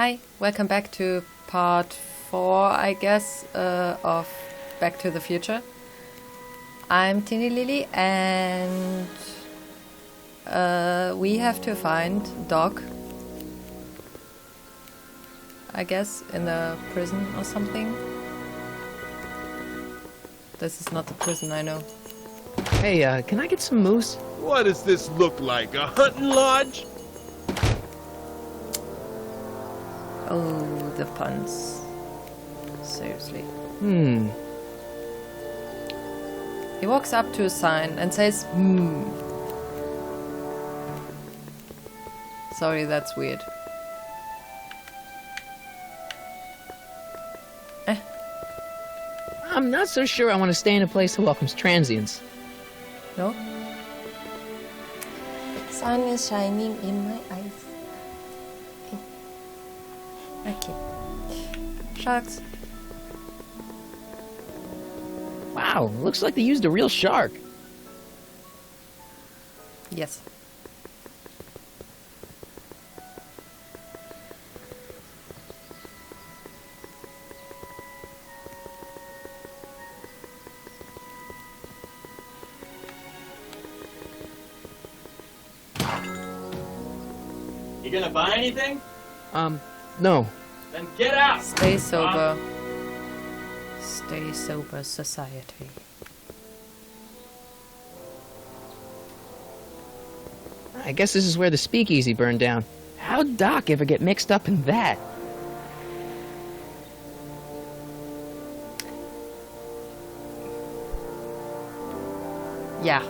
Hi, welcome back to part 4, I guess, of Back to the Future. I'm Tini Lily, and we have to find Doc, I guess, in the prison or something. This is not the prison, I know. Hey, can I get some moose? What does this look like, a hunting lodge? Oh, the puns. Seriously. He walks up to a sign and says, Sorry, that's weird. I'm not so sure I want to stay in a place that welcomes transients. No? Sun is shining in my eyes. Okay. Sharks. Wow, looks like they used a real shark. Yes. You gonna buy anything? No. Then get out! Stay sober. Stay sober, society. I guess this is where the speakeasy burned down. How'd Doc ever get mixed up in that? Yeah.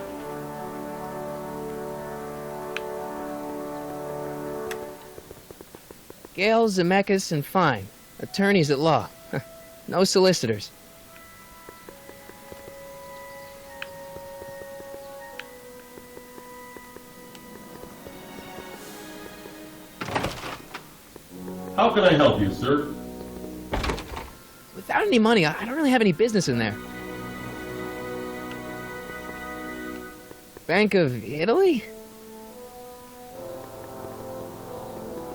Gale, Zemeckis, and Fine. Attorneys at law. No solicitors. How can I help you, sir? Without any money, I don't really have any business in there. Bank of Italy?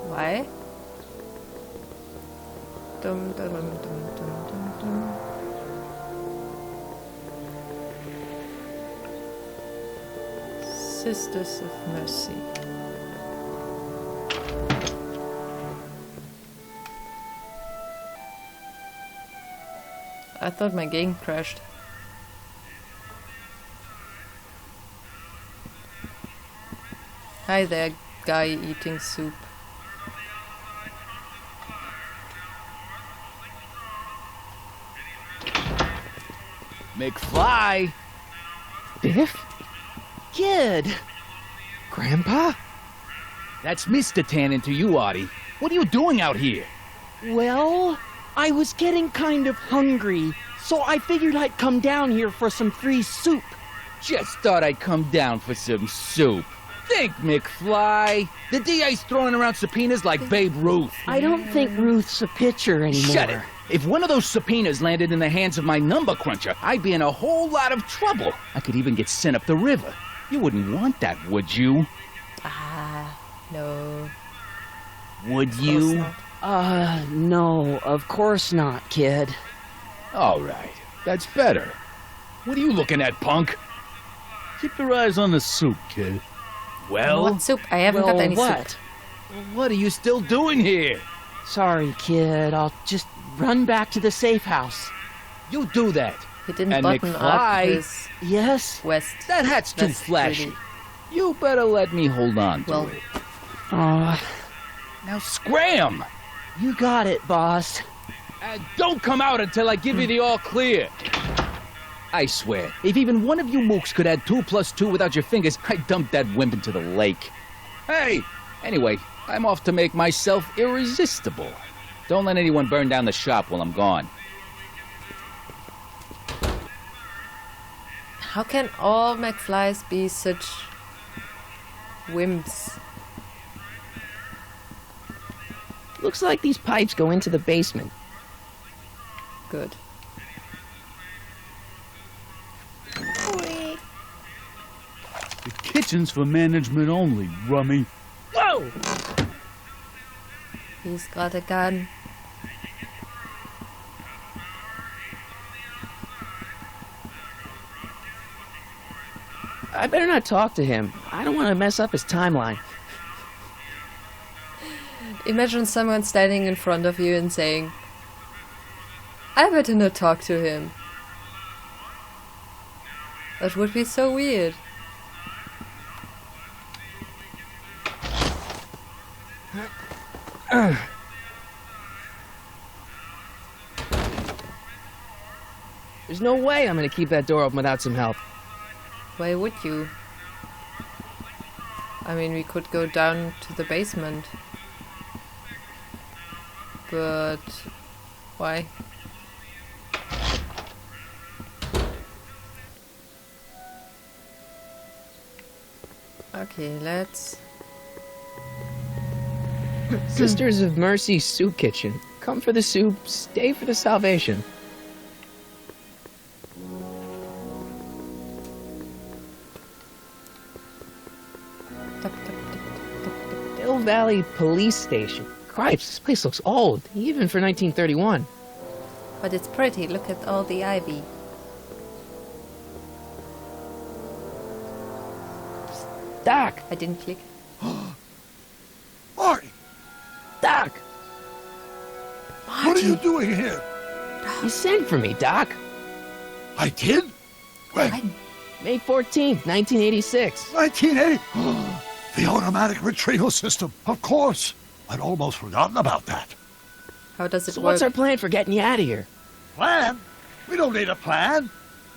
Why? Dum, dum, dum, dum, dum, dum. Sisters of Mercy. I thought my game crashed. Hi there, guy eating soup. McFly! Biff? Kid! Grandpa? That's Mr. Tannen to you, Artie. What are you doing out here? Well, I was getting kind of hungry, so I figured I'd come down here for some free soup. Just thought I'd come down for some soup. Think, McFly. The DA's throwing around subpoenas like Babe Ruth. I don't think Ruth's a pitcher anymore. Shut it. If one of those subpoenas landed in the hands of my number cruncher, I'd be in a whole lot of trouble. I could even get sent up the river. You wouldn't want that, would you? No. Would Of course you? not. No, of course not, kid. All right. That's better. What are you looking at, punk? Keep your eyes on the soup, kid. Well, What soup? I haven't got any what? soup. what are you still doing here? Sorry, kid. I'll just run back to the safe house. You do that. He didn't And button up McFly- his Yes? vest. That hat's too That's flashy. really- You better let me hold on to Well- it. Aw, Now scram! you got it, boss. And don't come out until I give you the all clear. I swear, if even one of you mooks could add 2 plus 2 without your fingers, I'd dump that wimp into the lake. Hey! Anyway, I'm off to make myself irresistible. Don't let anyone burn down the shop while I'm gone. How can all McFlys be such wimps? Looks like these pipes go into the basement. Good. Kitchen's for management only, rummy. Whoa! He's got a gun. I better not talk to him. I don't want to mess up his timeline. Imagine someone standing in front of you and saying, I better not talk to him. That would be so weird. There's no way I'm gonna keep that door open without some help. Why would you? I mean, we could go down to the basement. But why? Okay, let's... Sisters of Mercy Soup Kitchen. Come for the soup, stay for the salvation. Hill Valley Police Station. Cripes, this place looks old, even for 1931. But it's pretty, look at all the ivy. Doc! I didn't click. Marty, Doc! what are you doing here? You sent for me, Doc. I did? When? May 14th, 1986. 1980? The automatic retrieval system, of course. I'd almost forgotten about that. How does it So work? what's our plan for getting you out of here? Plan? We don't need a plan.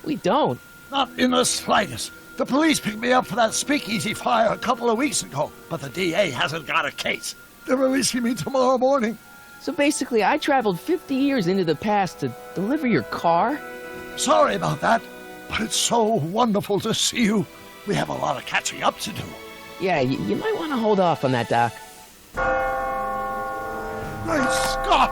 We don't. Not in the slightest. The police picked me up for that speakeasy fire a couple of weeks ago, but the DA hasn't got a case. They're releasing me tomorrow morning. So basically, I traveled 50 years into the past to deliver your car? Sorry about that, but it's so wonderful to see you. We have a lot of catching up to do. Yeah, you might want to hold off on that, Doc. Great Scott!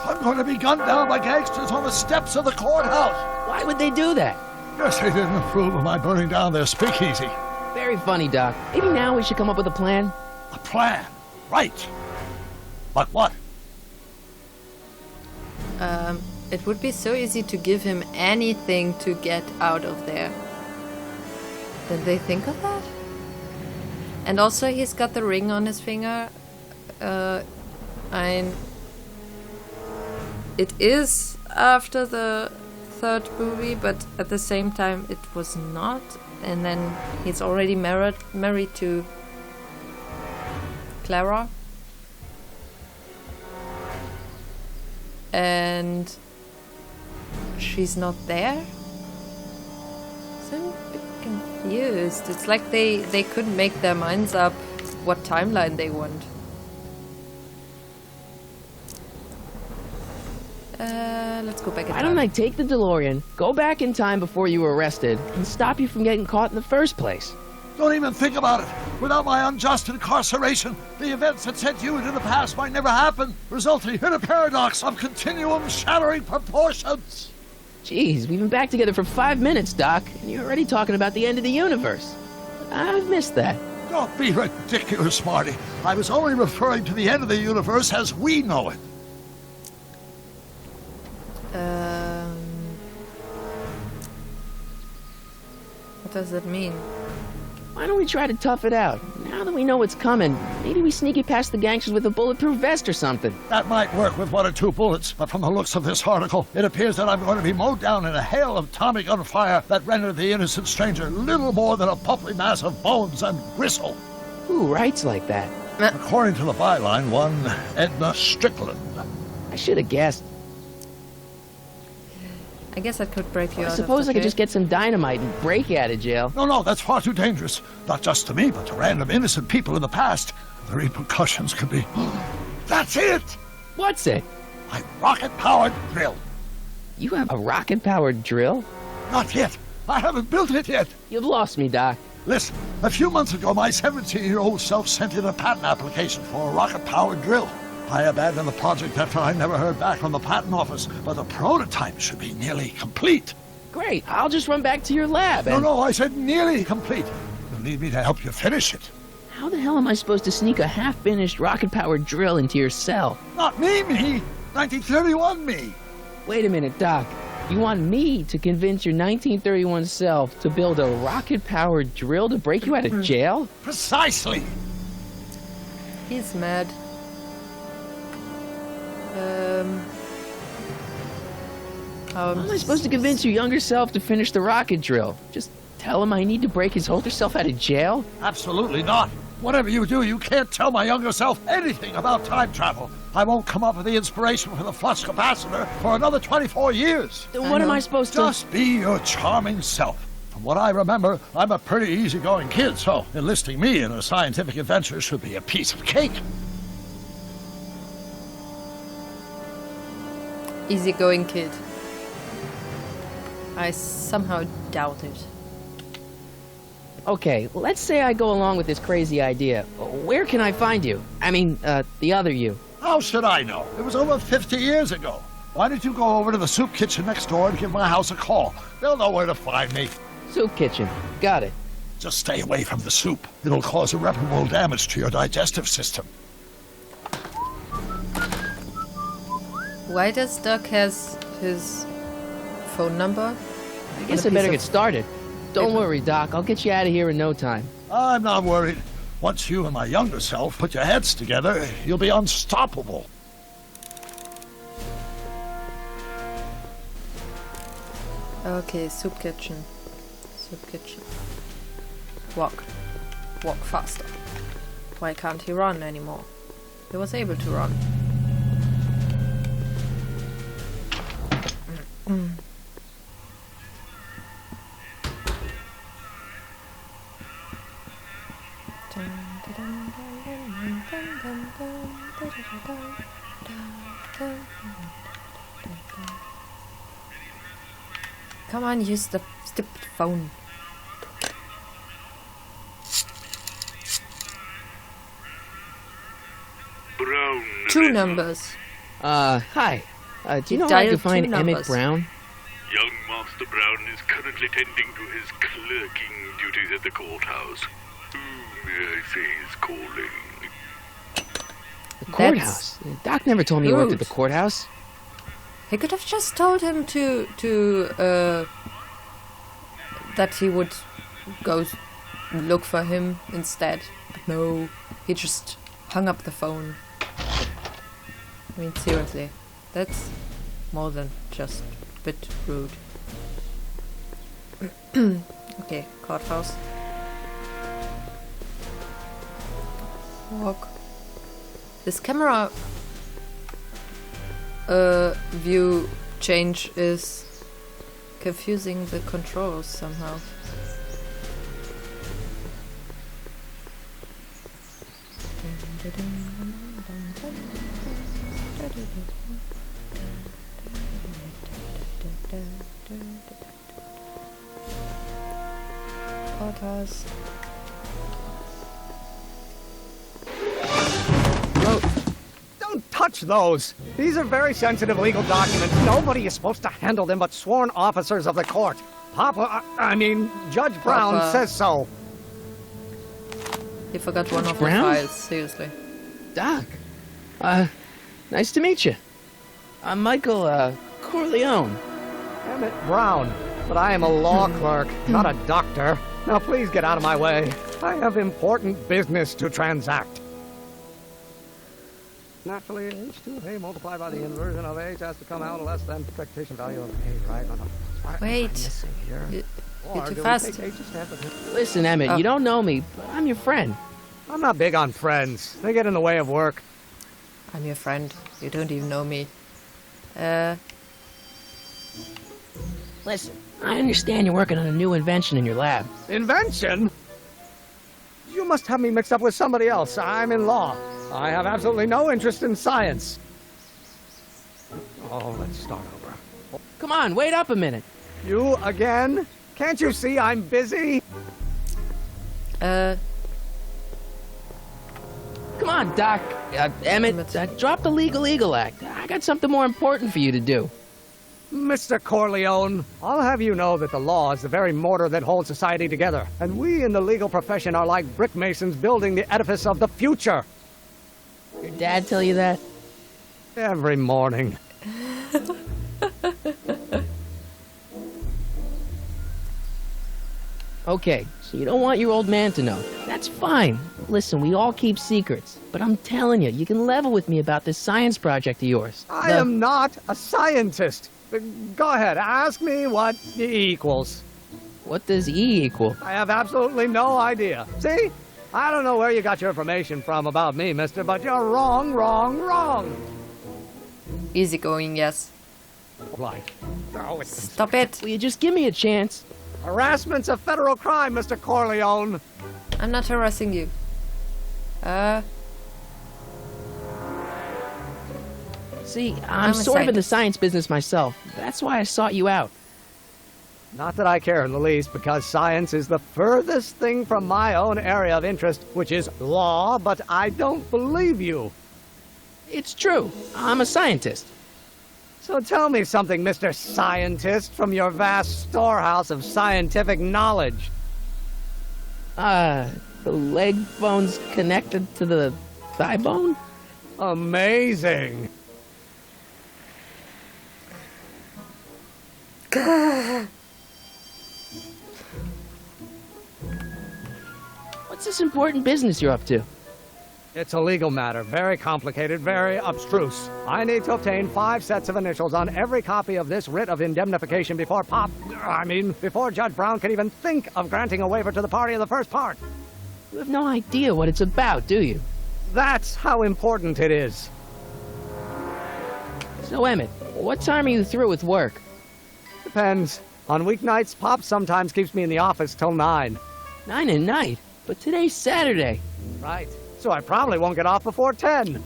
I'm going to be gunned down by gangsters on the steps of the courthouse. Why would they do that? Guess they didn't approve of my burning down their speakeasy. Very funny, Doc. Maybe now we should come up with a plan. A plan, right. But what? It would be so easy to give him anything to get out of there. Did they think of that? And also he's got the ring on his finger. It is after the third movie, but at the same time it was not. And then he's already married to Clara. And she's not there. So I'm a bit confused. It's like they couldn't make their minds up what timeline they want. Let's go back in time. Why don't I take the DeLorean, go back in time before you were arrested, and stop you from getting caught in the first place? Don't even think about it. Without my unjust incarceration, the events that sent you into the past might never happen, resulting in a paradox of continuum-shattering proportions. Jeez, we've been back together for 5 minutes, Doc, and you're already talking about the end of the universe. I've missed that. Don't be ridiculous, Marty. I was only referring to the end of the universe as we know it. What does that mean? Why don't we try to tough it out? Now that we know what's coming, maybe we sneak it past the gangsters with a bulletproof vest or something. That might work with 1 or 2 bullets, but from the looks of this article, it appears that I'm going to be mowed down in a hail of Tommy gun fire that rendered the innocent stranger little more than a pulpy mass of bones and gristle. Who writes like that? According to the byline, one Miss Strickland. I should have guessed. I guess that could break you out. I suppose I could okay? just get some dynamite and break you out of jail. No, that's far too dangerous. Not just to me, but to random innocent people in the past. The repercussions could be... That's it! What's it? My rocket-powered drill. You have a rocket-powered drill? Not yet. I haven't built it yet. You've lost me, Doc. Listen, a few months ago, my 17-year-old self sent in a patent application for a rocket-powered drill. I abandoned the project after I never heard back from the patent office, but the prototype should be nearly complete. Great, I'll just run back to your lab and... No, I said nearly complete. You'll need me to help you finish it. how the hell am I supposed to sneak a half-finished rocket-powered drill into your cell? Not me. 1931 me. Wait a minute, Doc. You want me to convince your 1931 self to build a rocket-powered drill to break you out of jail? Precisely. He's mad. How am I supposed to convince your younger self to finish the rocket drill? Just tell him I need to break his older self out of jail? Absolutely not. Whatever you do, you can't tell my younger self anything about time travel. I won't come up with the inspiration for the flux capacitor for another 24 years. Then what am I supposed to... Just be your charming self. From what I remember, I'm a pretty easygoing kid, so enlisting me in a scientific adventure should be a piece of cake. Easygoing kid. I somehow doubt it. Okay, let's say I go along with this crazy idea. Where can I find you? I mean, the other you. How should I know? It was over 50 years ago. Why don't you go over to the soup kitchen next door and give my house a call? They'll know where to find me. Soup kitchen. Got it. Just stay away from the soup. It'll cause irreparable damage to your digestive system. Why does Doc has his phone number? I guess I better get started. Don't worry, Doc. I'll get you out of here in no time. I'm not worried. Once you and my younger self put your heads together, you'll be unstoppable. Okay, soup kitchen. Soup kitchen. Walk. Walk faster. Why can't he run anymore? He was able to run. Come on, use the stupid phone. Brown. Two numbers. Hi. Do you know where I can find Emmett numbers. Brown? Young Master Brown is currently tending to his clerking duties at the courthouse. Who may I say is calling? The courthouse? Doc never told me he worked at the courthouse. He could have just told him that he would go look for him instead. But no, he just hung up the phone. I mean, seriously, that's more than just a bit rude. Okay, courthouse. Walk. This camera view change is confusing the controls somehow. Podcast. Don't touch those. These are very sensitive legal documents. Nobody is supposed to handle them but sworn officers of the court. Judge Brown says so. He forgot one of the Brown? files, seriously. Doc. Nice to meet you. I'm Michael, Corleone. Emmett Brown. But I am a law clerk, not a doctor. Now please get out of my way. I have important business to transact. Naturally, H2A multiplied by the inversion of H has to come out less than expectation value of A, right? Wait. You're too fast. Listen, Emmett, you don't know me, but I'm your friend. I'm not big on friends. They get in the way of work. I'm your friend. You don't even know me. Listen, I understand you're working on a new invention in your lab. Invention? You must have me mixed up with somebody else. I'm in law. I have absolutely no interest in science. Oh, let's start over. Come on, wait up a minute. You again? Can't you see I'm busy? Come on, Doc. Emmett, drop the Legal Eagle Act. I got something more important for you to do. Mr. Corleone, I'll have you know that the law is the very mortar that holds society together, and we in the legal profession are like brick masons building the edifice of the future. Your dad tell you that? Every morning. Okay, so you don't want your old man to know. That's fine. Listen, we all keep secrets. But I'm telling you, you can level with me about this science project of yours. I am not a scientist. Go ahead, ask me what E equals. What does E equal? I have absolutely no idea. See? I don't know where you got your information from about me, mister, but you're wrong, wrong, wrong. Easygoing, yes. Right. Oh, Stop it. Will you just give me a chance? Harassment's a federal crime, Mr. Corleone. I'm not harassing you. See, I'm I'm a sort of in the scientist. science business myself. That's why I sought you out. Not that I care in the least, because science is the furthest thing from my own area of interest, which is law, but I don't believe you. It's true. I'm a scientist. So tell me something, Mr. Scientist, from your vast storehouse of scientific knowledge. The leg bone's connected to the thigh bone? Amazing. What's this important business you're up to? It's a legal matter, very complicated, very abstruse. I need to obtain 5 sets of initials on every copy of this writ of indemnification before before Judge Brown can even think of granting a waiver to the party of the first part. You have no idea what it's about, do you? That's how important it is. So, Emmett, what time are you through with work? Depends. On weeknights, Pop sometimes keeps me in the office till 9. 9 at night? But today's Saturday. Right. So I probably won't get off before 10.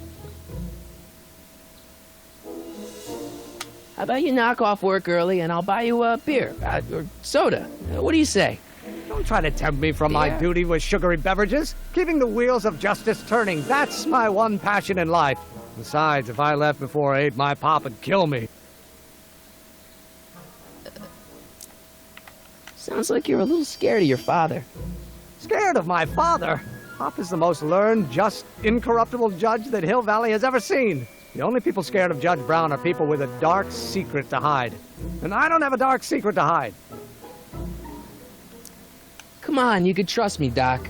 How about you knock off work early and I'll buy you a beer, or soda. What do you say? Don't try to tempt me from my duty with sugary beverages. Keeping the wheels of justice turning, that's my one passion in life. Besides, if I left before 8, my pop would kill me. Sounds like you're a little scared of your father. Scared of my father? Pop is the most learned, just, incorruptible judge that Hill Valley has ever seen. The only people scared of Judge Brown are people with a dark secret to hide. And I don't have a dark secret to hide. Come on, you could trust me, Doc.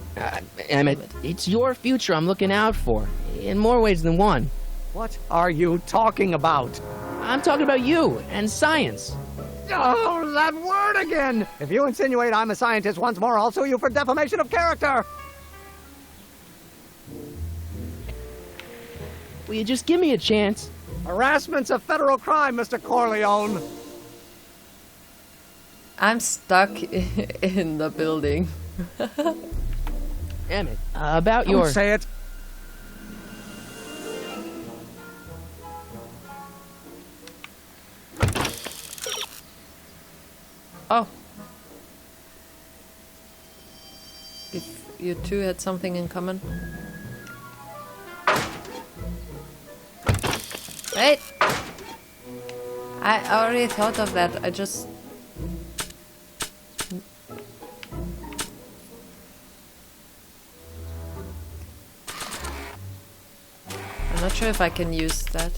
Emmett, it's your future I'm looking out for, in more ways than one. What are you talking about? I'm talking about you and science. Oh, that word again! If you insinuate I'm a scientist once more, I'll sue you for defamation of character! Will you just give me a chance? Harassment's a federal crime, Mr. Corleone. I'm stuck in the building. Emmett, about Don't your... say it. Oh. If you two had something in common. Wait! I already thought of that. I just... I'm not sure if I can use that.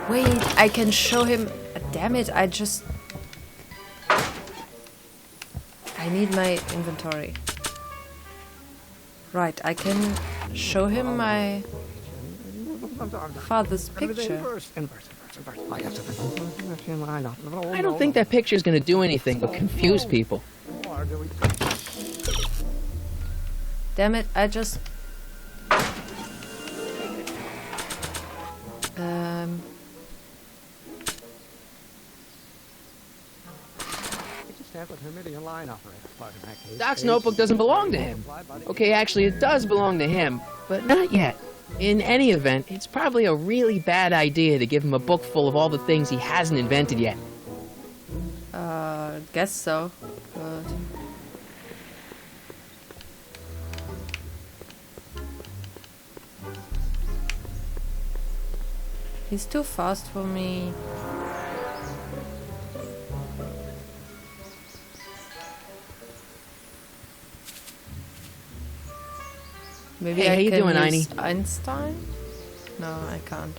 Wait, I can show him... Damn it, I just... I need my inventory. Right, I can show him my father's picture. I don't think that picture's gonna do anything but confuse people. Damn it, I just... Doc's notebook doesn't belong to him. Okay, actually, it does belong to him, but not yet. In any event, it's probably a really bad idea to give him a book full of all the things he hasn't invented yet. Guess so. But... He's too fast for me. Maybe Hey, I how you can doing, use Einie? Einstein? No, I can't.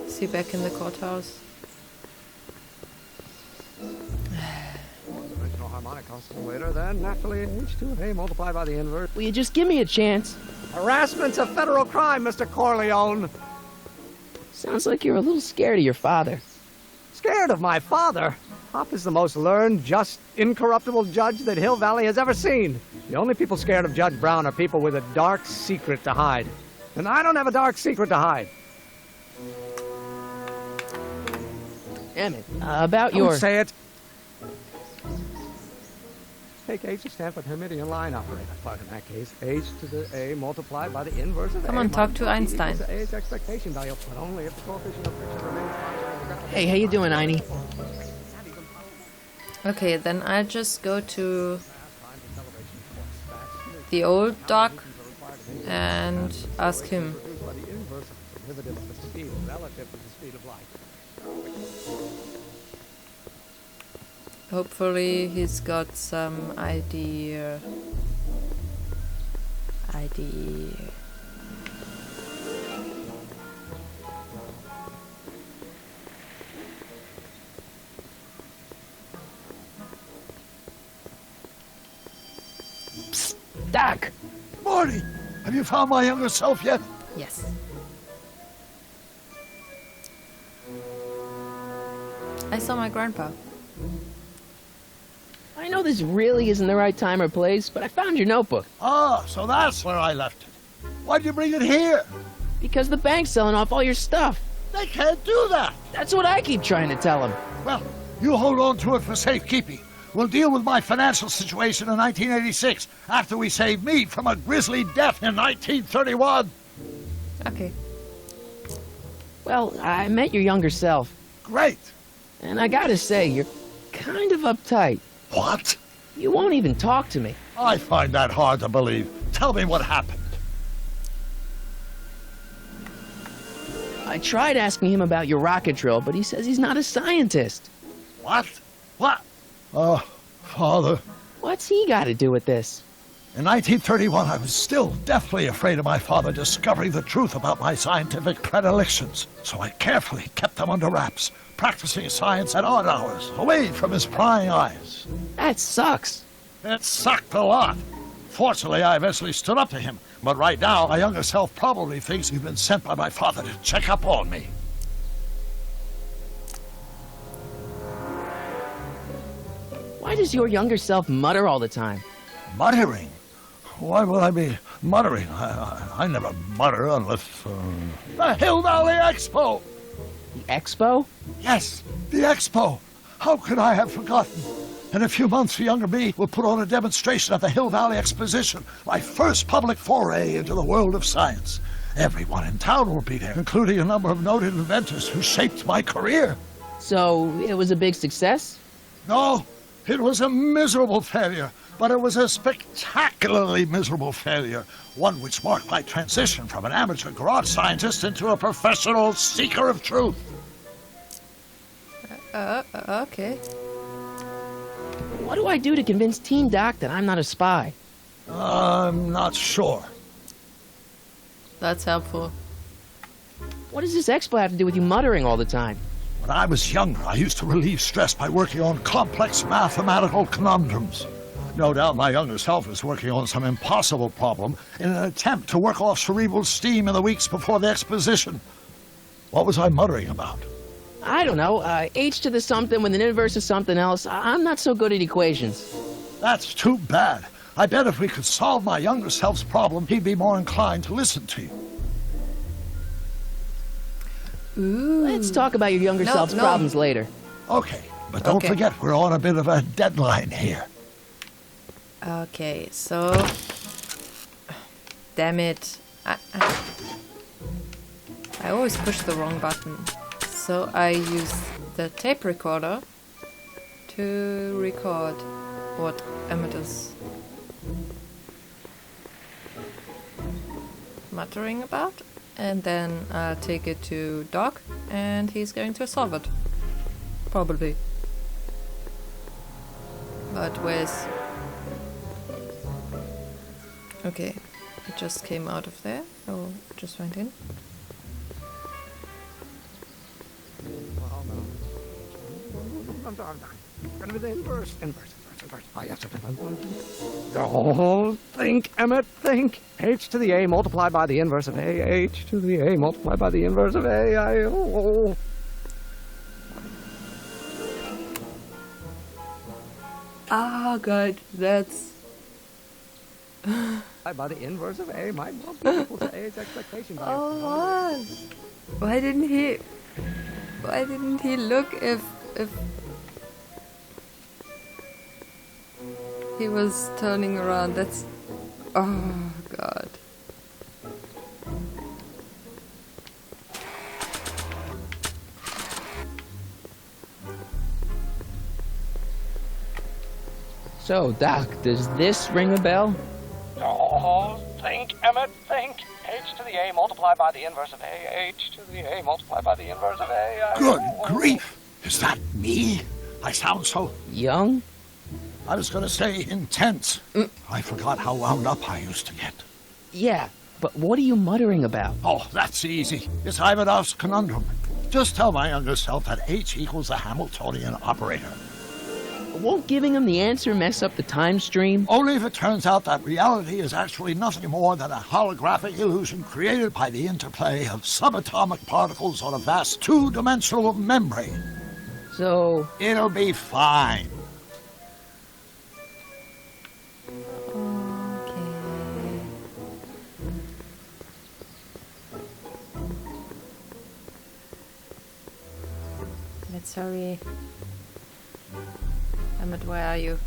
Is he back in the courthouse? Original harmonic oscillator, then naturally h2 of a multiplied by the inverse. Will you just give me a chance? Harassment's a federal crime, Mr. Corleone. Sounds like you're a little scared of your father. Scared of my father? Pop is the most learned, just, incorruptible judge that Hill Valley has ever seen. The only people scared of Judge Brown are people with a dark secret to hide. And I don't have a dark secret to hide. Damn it. About Don't your... say it. Take h to stand for Hermitian line operator. But in that case, h to the a multiplied by the inverse of Come a on, talk to minus b Einstein. equals to a's expectation value, but only if the coefficient of friction remains constant. Hey, how you doing, Einie? Okay, then I'll just go to the old doc and ask him. By the inverse of the derivative of the speed relative to the speed of light. Hopefully he's got some idea. Doc! Marty, have you found my younger self yet? Yes. I saw my grandpa. I know this really isn't the right time or place, but I found your notebook. Ah, so that's where I left it. Why'd you bring it here? Because the bank's selling off all your stuff. They can't do that. That's what I keep trying to tell them. Well, you hold on to it for safekeeping. We'll deal with my financial situation in 1986 after we save me from a grisly death in 1931. Okay. Well, I met your younger self, Great. and I gotta say, you're kind of uptight. What? You won't even talk to me. I find that hard to believe. Tell me what happened. I tried asking him about your rocket drill, but he says he's not a scientist. What? What? Oh, Father. What's he got to do with this? In 1931, I was still deathly afraid of my father discovering the truth about my scientific predilections, so I carefully kept them under wraps, practicing science at odd hours, away from his prying eyes. That sucks. It sucked a lot. Fortunately, I eventually stood up to him, but right now, my younger self probably thinks he's been sent by my father to check up on me. Why does your younger self mutter all the time? Muttering? Why would I be muttering? I never mutter unless... The Hill Valley Expo! The expo? Yes, the Expo! How could I have forgotten? In a few months, the younger me will put on a demonstration at the Hill Valley Exposition, my first public foray into the world of science. Everyone in town will be there, including a number of noted inventors who shaped my career. So, it was a big success? No, it was a miserable failure, but it was a spectacularly miserable failure, one which marked my transition from an amateur garage scientist into a professional seeker of truth. Okay. What do I do to convince Team Doc that I'm not a spy? I'm not sure. That's helpful. What does this expo have to do with you muttering all the time? When I was younger, I used to relieve stress by working on complex mathematical conundrums. No doubt my younger self is working on some impossible problem in an attempt to work off cerebral steam in the weeks before the exposition. What was I muttering about? I don't know, h to the something with an inverse of something else. I'm not so good at equations. That's too bad. I bet if we could solve my younger self's problem, he'd be more inclined to listen to you. Ooh. Let's talk about your younger self's problems later. Okay, but don't forget, we're on a bit of a deadline here. Okay, so... Damn it. I always push the wrong button. So I use the tape recorder to record what Emmett is muttering about. and then I'll take it to Doc, and he's going to solve it. Probably. But where's... Okay, it just came out of there. Oh, just went in. Inverse. Oh, think, Emmett, think. H to the A multiplied by the inverse of A. H to the A multiplied by the inverse of A. Ah, God, that's... By the inverse of A might well be equal to A's expectation value. Oh, what? Why didn't he look if he was turning around? That's... Oh, God. So, Doc, does this ring a bell? Oh, think, Emmett, think. H to the A multiplied by the inverse of A. H to the A multiplied by the inverse of A. Good grief! Is that me? I sound so... Young? I was going to say intense. I forgot how wound up I used to get. Yeah, but what are you muttering about? Oh, that's easy. It's Ivanov's conundrum. Just tell my younger self that H equals a Hamiltonian operator. Won't giving him the answer mess up the time stream? Only if it turns out that reality is actually nothing more than a holographic illusion created by the interplay of subatomic particles on a vast two-dimensional membrane. So... It'll be fine. Let's hurry. Emmett, where are you?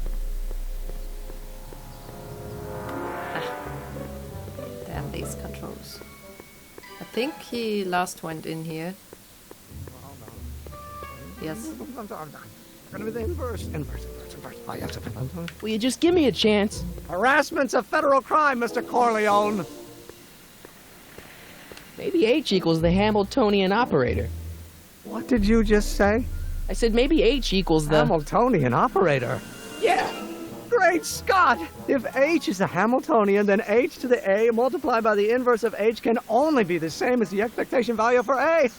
Damn these controls. I think he last went in here. Yes. Inverse. Will you just give me a chance? Harassment's a federal crime, Mr. Corleone. Maybe H equals the Hamiltonian operator. What did you just say? I said maybe H equals the... Hamiltonian operator? Yeah! Great Scott! If H is a Hamiltonian, then H to the A multiplied by the inverse of H can only be the same as the expectation value for A.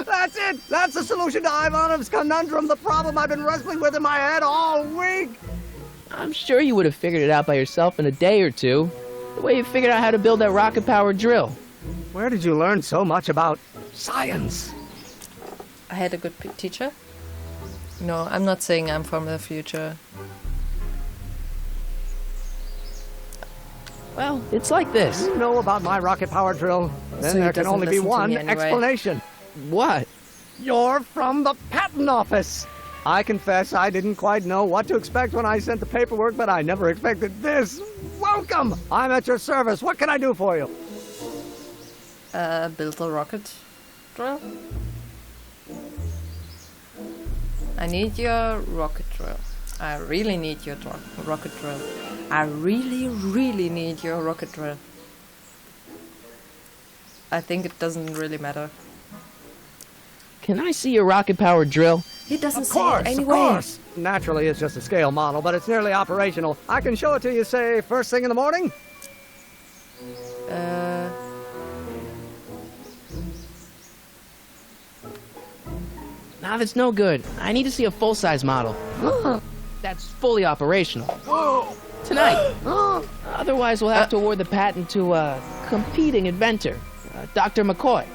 That's it! That's the solution to Ivanov's conundrum, the problem I've been wrestling with in my head all week! I'm sure you would have figured it out by yourself in a day or two. The way you figured out how to build that rocket-powered drill. Where did you learn so much about science? I had a good teacher. No, I'm not saying I'm from the future. Well, it's like this. You know about my rocket-powered drill? Then So he there can doesn't only be listen to one me anyway. explanation. What? You're from the patent office. I confess I didn't quite know what to expect when I sent the paperwork, but I never expected this. Welcome! I'm at your service. What can I do for you? Build a rocket drill? I need your rocket drill. I really need your rocket drill. I really, really need your rocket drill. I think it doesn't really matter. Can I see your rocket-powered drill? He doesn't Of say course, it anyway. of course. Naturally, it's just a scale model, but it's nearly operational. I can show it to you, say, first thing in the morning? Nah, that's no good. I need to see a full-size model. That's fully operational. Tonight. Otherwise, we'll have to award the patent to a competing inventor, Dr. McCoy.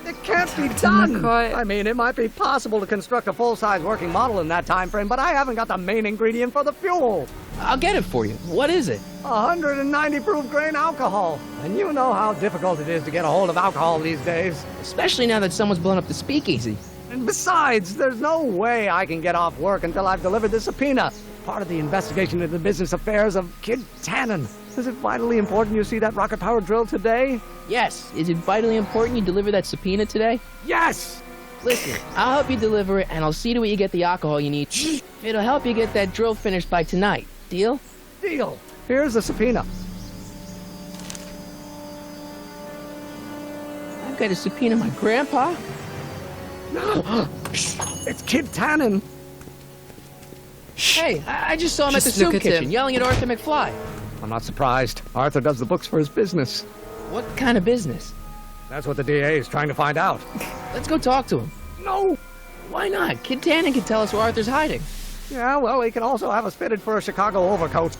It can't be done. McCoy. I mean, it might be possible to construct a full-size working model in that time frame, but I haven't got the main ingredient for the fuel. I'll get it for you. What is it? 190 proof grain alcohol. And you know how difficult it is to get a hold of alcohol these days. Especially now that someone's blown up the speakeasy. And besides, there's no way I can get off work until I've delivered this subpoena. Part of the investigation into the business affairs of Kid Tannen. Is it vitally important you see that rocket-powered drill today? Yes. Is it vitally important you deliver that subpoena today? Yes! Listen, I'll help you deliver it, and I'll see to it you get the alcohol you need. It'll help you get that drill finished by tonight. Deal? Deal. Here's the subpoena. I've okay to subpoena my grandpa? No! It's Kid Tannen! Hey, I just saw him at the Just look soup at kitchen him. yelling at Arthur McFly. I'm not surprised. Arthur does the books for his business. What kind of business? That's what the DA is trying to find out. Let's go talk to him. No! Why not? Kid Tannen can tell us where Arthur's hiding. Yeah, well, he can also have us fitted for a Chicago overcoat.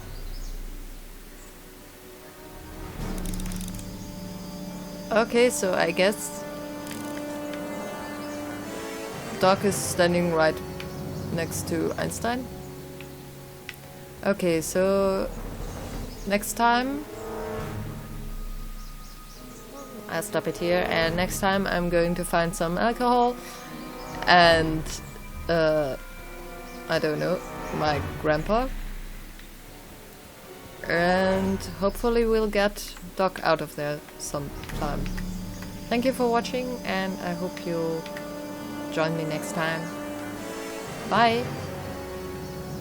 Okay, so I guess Doc is standing right next to Einstein. Okay, so next time I'll stop it here, and next time I'm going to find some alcohol and I don't know, my grandpa, and hopefully we'll get Doc out of there sometime. Thank you for watching, and I hope you'll join me next time. Bye!